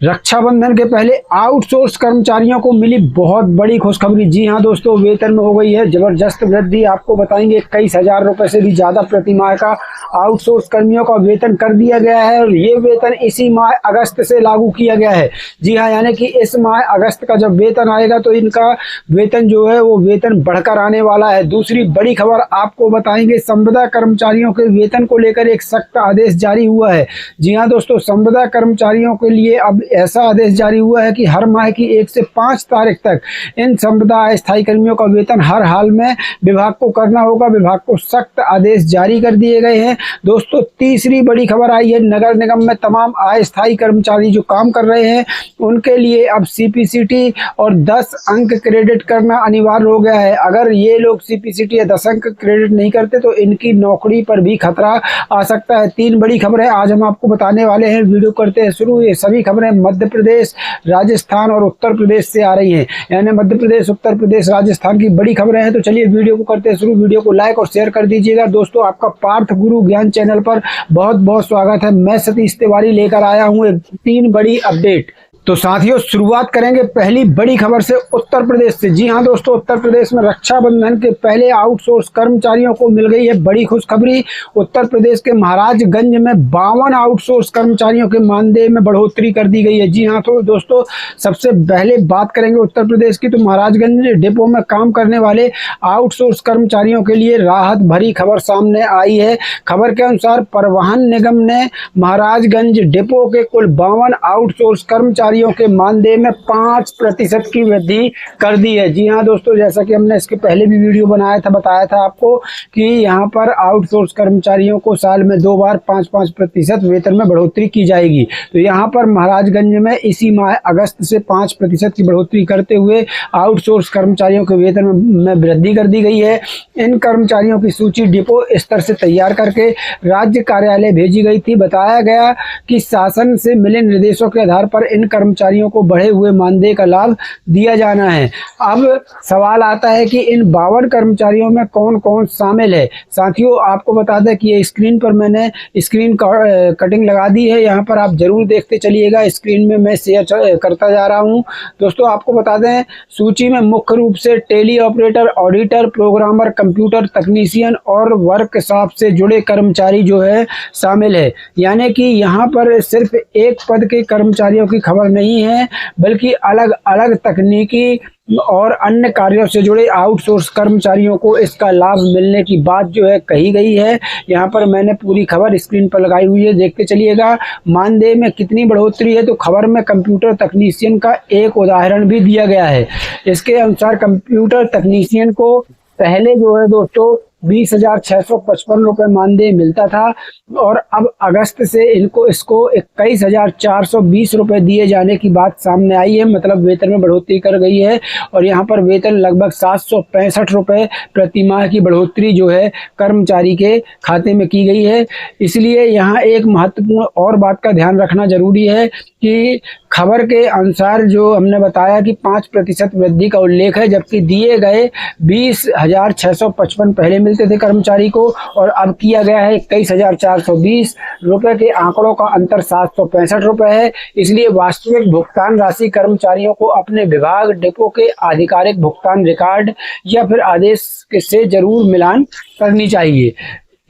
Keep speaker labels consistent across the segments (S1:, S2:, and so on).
S1: रक्षाबंधन के पहले आउटसोर्स कर्मचारियों को मिली बहुत बड़ी खुशखबरी। जी हां दोस्तों, वेतन में हो गई है जबरदस्त वृद्धि। आपको बताएंगे 21,000 रुपए से भी ज्यादा प्रतिमाह का आउटसोर्स कर्मियों का वेतन कर दिया गया है और ये वेतन इसी माह अगस्त से लागू किया गया है। जी हां, यानी कि इस माह अगस्त का जब वेतन आएगा तो इनका वेतन जो है वो वेतन बढ़कर आने वाला है। दूसरी बड़ी खबर आपको बताएंगे, संविदा कर्मचारियों के वेतन को लेकर एक सख्त आदेश जारी हुआ है। जी हाँ दोस्तों, संविदा कर्मचारियों के लिए अब ऐसा आदेश जारी हुआ है कि हर माह की 1 से 5 तारीख तक इन संविदा अस्थायी कर्मियों का वेतन हर हाल में विभाग को करना होगा। विभाग को सख्त आदेश जारी कर दिए गए हैं। दोस्तों, तीसरी बड़ी खबर आई है, नगर निगम में तमाम अस्थायी कर्मचारी जो काम कर रहे हैं उनके लिए अब सीपीसीटी और 10 अंक क्रेडिट करना अनिवार्य हो गया है। अगर ये लोग सीपीसीटी या 10 अंक क्रेडिट नहीं करते तो इनकी नौकरी पर भी खतरा आ सकता है। 3 बड़ी खबरें आज हम आपको बताने वाले हैं। वीडियो करते हैं शुरू। ये सभी खबरें मध्य प्रदेश, राजस्थान और उत्तर प्रदेश से आ रही हैं, यानी मध्य प्रदेश, उत्तर प्रदेश, राजस्थान की बड़ी खबरें हैं। तो चलिए वीडियो को करते हैं शुरू। वीडियो को लाइक और शेयर कर दीजिएगा। दोस्तों, आपका पार्थ गुरु ज्ञान चैनल पर बहुत बहुत स्वागत है। मैं सतीश तिवारी लेकर आया हूँ 3 बड़ी अपडेट। तो साथियों, शुरुआत करेंगे पहली बड़ी खबर से, उत्तर प्रदेश से। जी हां दोस्तों, उत्तर प्रदेश में रक्षाबंधन के पहले आउटसोर्स कर्मचारियों को मिल गई है बड़ी खुशखबरी। उत्तर प्रदेश के महाराजगंज में 52 आउटसोर्स कर्मचारियों के मानदेय में बढ़ोतरी कर दी गई है। जी हां, तो दोस्तों सबसे पहले बात करेंगे उत्तर प्रदेश की, तो महाराजगंज डिपो में काम करने वाले आउटसोर्स कर्मचारियों के लिए राहत भरी खबर सामने आई है। खबर के अनुसार परिवहन निगम ने महाराजगंज डिपो के कुल 52 आउटसोर्स कर्मचारियों के मानदेय में 5% की वृद्धि कर दी है। जी हां दोस्तों, जैसा कि हमने इसके पहले भी वीडियो बनाया था, बताया था आपको कि यहां पर आउटसोर्स कर्मचारियों को साल में 2 बार 5-5% वेतन में बढ़ोतरी की जाएगी। तो यहां पर महाराजगंज में इसी माह अगस्त से 5% की बढ़ोतरी करते हुए आउटसोर्स कर्मचारियों के वेतन में वृद्धि कर दी गई है। इन कर्मचारियों की सूची डिपो स्तर से तैयार करके राज्य कार्यालय भेजी गई थी। बताया गया कि शासन से मिले निर्देशों के आधार पर इन कर्मचारियों को बढ़े हुए मानदेय का लाभ दिया जाना है। अब सवाल आता है कि इन 52 कर्मचारियों में कौन कौन शामिल है। साथियों, आपको बता दें कि ये स्क्रीन पर मैंने स्क्रीन कटिंग लगा दी है, यहाँ पर आप जरूर देखते चलिएगा। स्क्रीन में मैं शेयर करता जा रहा हूँ। दोस्तों, आपको बता दें, सूची में मुख्य रूप से tele operator, auditor, programmer, computer तकनीशियन और वर्कशॉप से जुड़े कर्मचारी जो है शामिल है। यानी कि यहाँ पर सिर्फ एक पद के कर्मचारियों की खबर नहीं है, बल्कि अलग अलग तकनीकी और अन्य कार्यों से जुड़े आउटसोर्स कर्मचारियों को इसका लाभ मिलने की बात जो है कही गई है। यहाँ पर मैंने पूरी खबर स्क्रीन पर लगाई हुई है, देखते चलिएगा। मानदेय में कितनी बढ़ोतरी है, तो खबर में कंप्यूटर तकनीशियन का एक उदाहरण भी दिया गया है। इसके अनुसार कंप्यूटर तकनीशियन को पहले जो है दोस्तों 20,655 रुपये मानदेय मिलता था और अब अगस्त से इसको 21,420 रुपये दिए जाने की बात सामने आई है। मतलब वेतन में बढ़ोतरी कर गई है और यहाँ पर वेतन लगभग 765 रुपये प्रतिमाह की बढ़ोतरी जो है कर्मचारी के खाते में की गई है। इसलिए यहाँ एक महत्वपूर्ण और बात का ध्यान रखना जरूरी है कि खबर के अनुसार जो हमने बताया कि 5% वृद्धि का उल्लेख है, जबकि दिए गए 20,655 पहले मिलते थे कर्मचारी को और अब किया गया है 21,420 रुपये के आंकड़ों का अंतर 765 रुपये है। इसलिए वास्तविक भुगतान राशि कर्मचारियों को अपने विभाग डिपो के आधिकारिक भुगतान रिकॉर्ड या फिर आदेश से जरूर मिलान करनी चाहिए।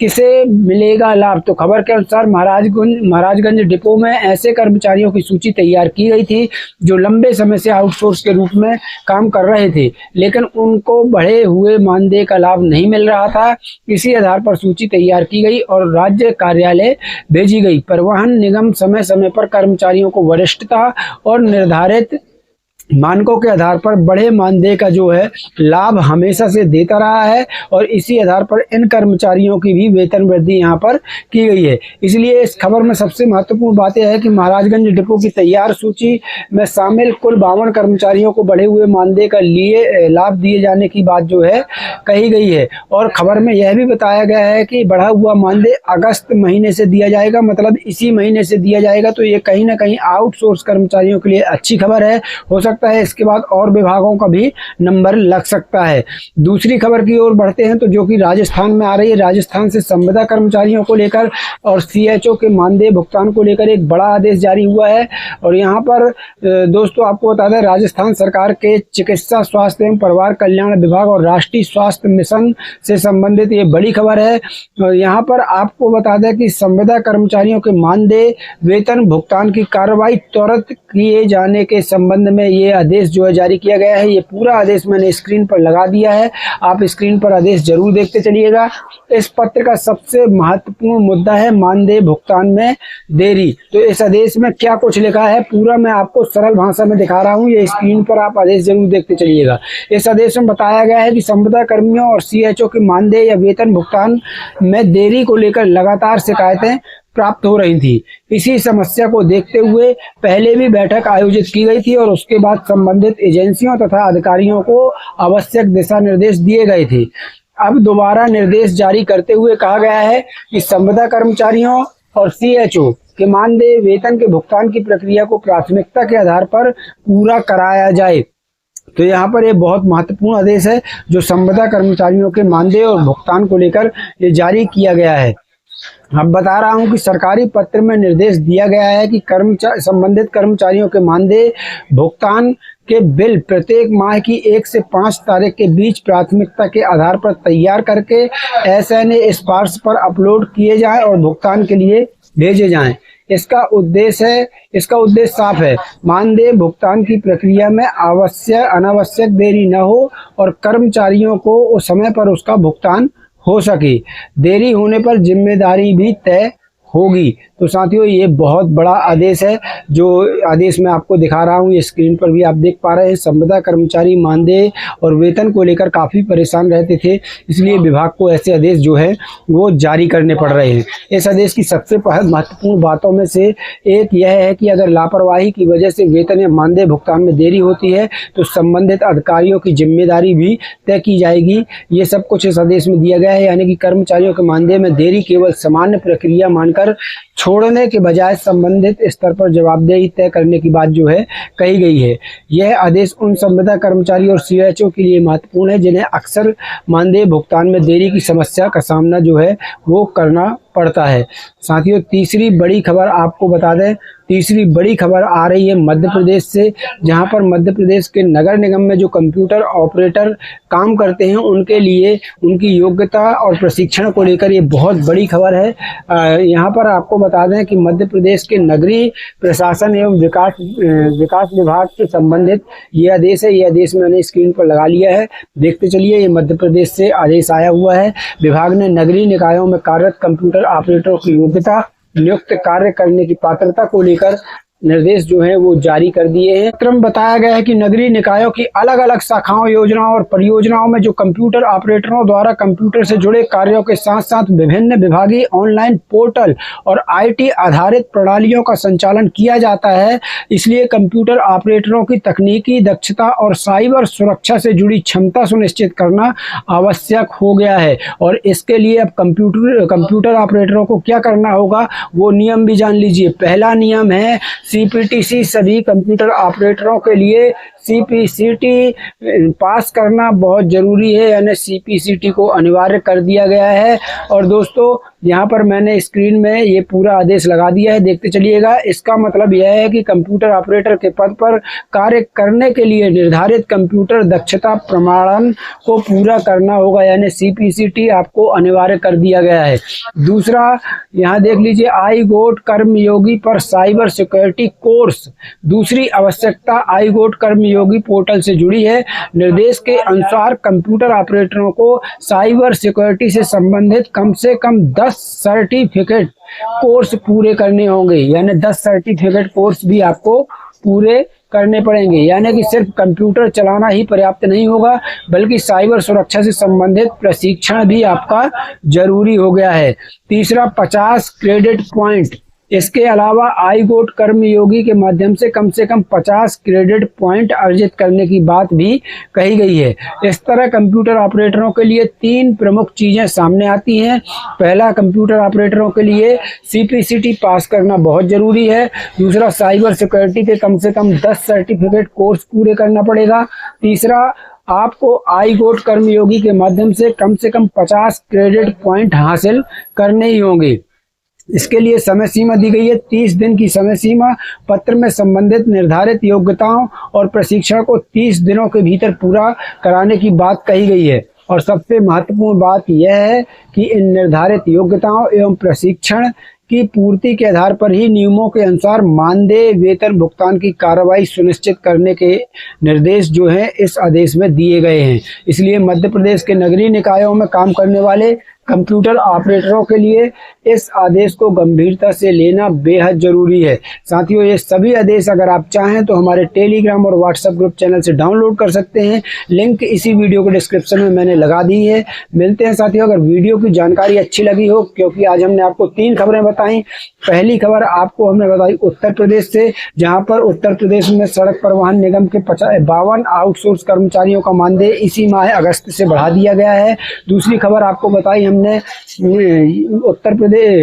S1: किसे मिलेगा लाभ, तो खबर के अनुसार महाराजगंज डिपो में ऐसे कर्मचारियों की सूची तैयार की गई थी जो लंबे समय से आउटसोर्स के रूप में काम कर रहे थे, लेकिन उनको बढ़े हुए मानदेय का लाभ नहीं मिल रहा था। इसी आधार पर सूची तैयार की गई और राज्य कार्यालय भेजी गई। परिवहन निगम समय समय पर कर्मचारियों को वरिष्ठता और निर्धारित मानकों के आधार पर बड़े मानदेय का जो है लाभ हमेशा से देता रहा है और इसी आधार पर इन कर्मचारियों की भी वेतन वृद्धि यहाँ पर की गई है। इसलिए इस खबर में सबसे महत्वपूर्ण बात यह है कि महाराजगंज डिपो की तैयार सूची में शामिल कुल 52 कर्मचारियों को बढ़े हुए मानदेय का लिए लाभ दिए जाने की बात जो है कही गई है। और खबर में यह भी बताया गया है कि बढ़ा हुआ मानदेय अगस्त महीने से दिया जाएगा, मतलब इसी महीने से दिया जाएगा। तो ये कहीं ना कहीं आउटसोर्स कर्मचारियों के लिए अच्छी खबर है। हो सकता सकता है, इसके बाद और विभागों का भी नंबर लग सकता है। दूसरी खबर की ओर बढ़ते हैं तो जो कि राजस्थान में आ रही है। राजस्थान से संविदा कर्मचारियों को लेकर और सीएचओ के मानदेय भुगतान को लेकर एक बड़ा आदेश जारी हुआ है। और यहाँ पर दोस्तों आपको बता दें, राजस्थान सरकार के चिकित्सा स्वास्थ्य एवं परिवार कल्याण विभाग और राष्ट्रीय स्वास्थ्य मिशन से संबंधित ये बड़ी खबर है। और यहाँ पर आपको बता दें कि संविदा कर्मचारियों के मानदेय वेतन भुगतान की कार्रवाई त्वरित किए जाने के संबंध में ये आदेश जो है जारी किया गया है। ये पूरा आदेश मैंने स्क्रीन पर लगा दिया है, आप स्क्रीन पर आदेश जरूर देखते चलिएगा। इस पत्र का सबसे महत्वपूर्ण मुद्दा है मानदेय भुगतान में देरी। तो इस आदेश में क्या कुछ लिखा है पूरा मैं आपको सरल भाषा में दिखा रहा हूँ, ये स्क्रीन पर आप आदेश जरूर देखते चलिएगा। इस आदेश में बताया गया है कि संविदा कर्मियों और सीएचओ के मानदेय या वेतन भुगतान में देरी को लेकर लगातार शिकायतें प्राप्त हो रही थी। इसी समस्या को देखते हुए पहले भी बैठक आयोजित की गई थी और उसके बाद संबंधित एजेंसियों तथा अधिकारियों को आवश्यक दिशा निर्देश दिए गए थे। अब दोबारा निर्देश जारी करते हुए कहा गया है कि संविदा कर्मचारियों और सीएचओ के मानदेय वेतन के भुगतान की प्रक्रिया को प्राथमिकता के आधार पर पूरा कराया जाए। तो यहाँ पर ये बहुत महत्वपूर्ण आदेश है जो संविदा कर्मचारियों के मानदेय और भुगतान को लेकर ये जारी किया गया है। अब बता रहा हूं कि सरकारी पत्र में निर्देश दिया गया है कि संबंधित कर्मचारियों के मानदेय भुगतान के बिल प्रत्येक माह की 1 से 5 तारीख के बीच प्राथमिकता के आधार पर तैयार करके एसएनए स्पार्श पर अपलोड किए जाएं और भुगतान के लिए भेजे जाएं। इसका उद्देश्य साफ है, मानदेय भुगतान की प्रक्रिया में अनावश्यक देरी न हो और कर्मचारियों को उस समय पर उसका भुगतान हो सके। देरी होने पर जिम्मेदारी भी तय होगी। तो साथियों ये बहुत बड़ा आदेश है जो आदेश मैं आपको दिखा रहा हूँ, ये स्क्रीन पर भी आप देख पा रहे हैं। संविदा कर्मचारी मानदेय और वेतन को लेकर काफ़ी परेशान रहते थे, इसलिए विभाग को ऐसे आदेश जो है वो जारी करने पड़ रहे हैं। इस आदेश की सबसे महत्वपूर्ण बातों में से एक यह है कि अगर लापरवाही की वजह से वेतन या मानदेय भुगतान में देरी होती है तो संबंधित अधिकारियों की जिम्मेदारी भी तय की जाएगी। ये सब कुछ इस आदेश में दिया गया है, यानी कि कर्मचारियों के मानदेय में देरी केवल सामान्य प्रक्रिया मानकर छोड़ने के बजाय संबंधित स्तर पर जवाबदेही तय करने की बात जो है कही गई है। यह आदेश उन संविदा कर्मचारी और सीएचओ के लिए महत्वपूर्ण है जिन्हें अक्सर मानदेय भुगतान में देरी की समस्या का सामना जो है वो करना पड़ता है। साथियों तीसरी बड़ी खबर आपको बता दें, तीसरी बड़ी खबर आ रही है मध्य प्रदेश से, जहां पर मध्य प्रदेश के नगर निगम में जो कंप्यूटर ऑपरेटर काम करते हैं उनके लिए उनकी योग्यता और प्रशिक्षण को लेकर ये बहुत बड़ी खबर है। यहां पर आपको बता दें कि मध्य प्रदेश के नगरीय प्रशासन एवं विकास विभाग से संबंधित ये आदेश है। ये आदेश मैंने स्क्रीन पर लगा लिया है, देखते चलिए। ये मध्य प्रदेश से आदेश आया हुआ है। विभाग ने नगरीय निकायों में कार्यरत कंप्यूटर ऑपरेटरों की योग्यता, नियुक्त कार्य करने की पात्रता को लेकर निर्देश जो है वो जारी कर दिए हैं। पत्र में बताया गया है कि नगरीय निकायों की अलग अलग शाखाओं, योजनाओं और परियोजनाओं में जो कंप्यूटर ऑपरेटरों द्वारा कंप्यूटर से जुड़े कार्यों के साथ साथ विभिन्न विभागीय ऑनलाइन पोर्टल और आईटी आधारित प्रणालियों का संचालन किया जाता है, इसलिए कंप्यूटर ऑपरेटरों की तकनीकी दक्षता और साइबर सुरक्षा से जुड़ी क्षमता सुनिश्चित करना आवश्यक हो गया है। और इसके लिए अब कंप्यूटर ऑपरेटरों को क्या करना होगा वो नियम भी जान लीजिए। पहला नियम है सीपीटीसी, सभी कंप्यूटर ऑपरेटरों के लिए सीपीसीटी पास करना बहुत जरूरी है, यानी सीपीसीटी को अनिवार्य कर दिया गया है। और दोस्तों यहाँ पर मैंने स्क्रीन में ये पूरा आदेश लगा दिया है, देखते चलिएगा। इसका मतलब यह है कि कंप्यूटर ऑपरेटर के पद पर कार्य करने के लिए निर्धारित कंप्यूटर दक्षता प्रमाणन को पूरा करना होगा, यानी सीपीसीटी आपको अनिवार्य कर दिया गया है। दूसरा यहाँ देख लीजिए, आईगोट कर्मयोगी पर साइबर सिक्योरिटी कोर्स। दूसरी आवश्यकता आईगोट कर्मयोगी पोर्टल से जुड़ी है। निर्देश के अनुसार कंप्यूटर ऑपरेटरों को साइबर सिक्योरिटी से संबंधित कम से कम 10 सर्टिफिकेट कोर्स पूरे करने होंगे, यानी 10 सर्टिफिकेट कोर्स भी आपको पूरे करने पड़ेंगे। यानी कि सिर्फ कंप्यूटर चलाना ही पर्याप्त नहीं होगा, बल्कि साइबर सुरक्षा से संबंधित प्रशिक्षण भी आपका जरूरी हो गया है। तीसरा 50 क्रेडिट पॉइंट इसके अलावा iGOT कर्मयोगी के माध्यम से कम 50 क्रेडिट पॉइंट अर्जित करने की बात भी कही गई है। इस तरह कंप्यूटर ऑपरेटरों के लिए 3 प्रमुख चीजें सामने आती हैं। पहला, कंप्यूटर ऑपरेटरों के लिए CPCT पास करना बहुत जरूरी है। दूसरा, साइबर सिक्योरिटी के कम से कम 10 सर्टिफिकेट कोर्स पूरे करना पड़ेगा। तीसरा, आपको iGOT कर्मयोगी के माध्यम से कम 50 क्रेडिट पॉइंट हासिल करने ही होंगे। इसके लिए समय सीमा दी गई है, 30 दिन की समय सीमा। पत्र में संबंधित निर्धारित योग्यताओं और प्रशिक्षण को 30 दिनों के भीतर पूरा कराने की बात कही गई है। और सबसे महत्वपूर्ण बात यह है कि इन निर्धारित योग्यताओं एवं प्रशिक्षण की पूर्ति के आधार पर ही नियमों के अनुसार मानदेय वेतन भुगतान की कार्रवाई सुनिश्चित करने के निर्देश जो हैं इस आदेश में दिए गए हैं। इसलिए मध्य प्रदेश के नगरीय निकायों में काम करने वाले कंप्यूटर ऑपरेटरों के लिए इस आदेश को गंभीरता से लेना बेहद जरूरी है। साथियों, ये सभी आदेश अगर आप चाहें तो हमारे टेलीग्राम और व्हाट्सएप ग्रुप चैनल से डाउनलोड कर सकते हैं। लिंक इसी वीडियो के डिस्क्रिप्शन में मैंने लगा दी है। मिलते हैं साथियों, अगर वीडियो की जानकारी अच्छी लगी हो, क्योंकि आज हमने आपको 3 खबरें बताई। पहली खबर आपको हमने बताई उत्तर प्रदेश से, जहां पर उत्तर प्रदेश में सड़क परिवहन निगम के 52 आउटसोर्स कर्मचारियों का मानदेय इसी माह अगस्त से बढ़ा दिया गया है। दूसरी खबर आपको बताई हमने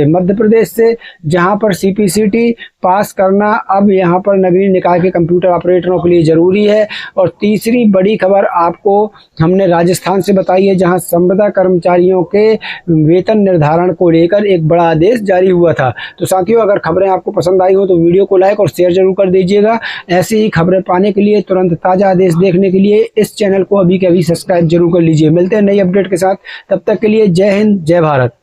S1: मध्य प्रदेश से, जहां पर CPCT पास करना अब यहां पर नगरीय निकाय के कंप्यूटर ऑपरेटरों के लिए जरूरी है। और तीसरी बड़ी खबर आपको हमने राजस्थान से बताई है, जहां संविदा कर्मचारियों के वेतन निर्धारण को लेकर एक बड़ा आदेश जारी हुआ था। तो साथियों, अगर खबरें आपको पसंद आई हो तो वीडियो को लाइक और शेयर जरूर कर दीजिएगा। ऐसी ही खबरें पाने के लिए, तुरंत ताजा आदेश देखने के लिए इस चैनल को अभी के अभी सब्सक्राइब जरूर कर लीजिए। मिलते हैं नई अपडेट के साथ, तब तक के लिए जय हिंद, जय भारत।